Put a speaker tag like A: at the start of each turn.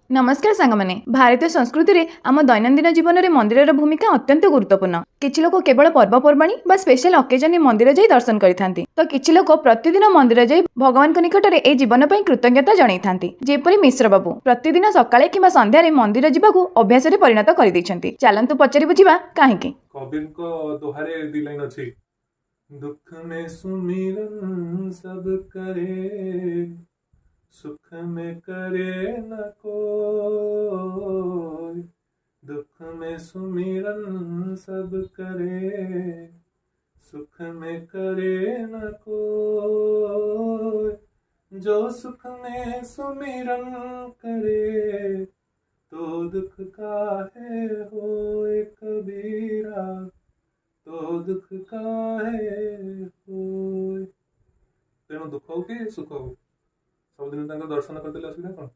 A: नमस्कार सांगमाने भारतीय संस्कृति रे आम दैनंदिन जीवन में मंदिर भूमिका अत्यंत गुरुत्वपूर्ण। किछि लोक केवल पर्वपर्वाणी बा स्पेशल ऑकेजन में मंदिर जाई दर्शन करिथांती तो किछि लोक प्रतिदिन मंदिर जाई भगवान को निकट में ए जीवन पई कृतज्ञता जणाइथांती। जेपरि मिश्र बाबू प्रतिदिन सकाळे किंबा संध्या रे मंदिर जिबाकू अभ्यास रे परिणत करि दैछंती। चलंतु पचरि बुझिबा काहेकि।
B: कबीर को दोहारे दी लाइन अछि, दुख में सुमिरन सब करे, सुख में करे न कोई। दुख में सुमिरन सब करे, सुख में करे न कोई। जो सुख में सुमिरन करे, तो दुख काहे होए कबीरा, तो दुख काहे होए। तेणु दुख हो कि सुख हो, सबुदिन दर्शन करदेले असुविधा कौन।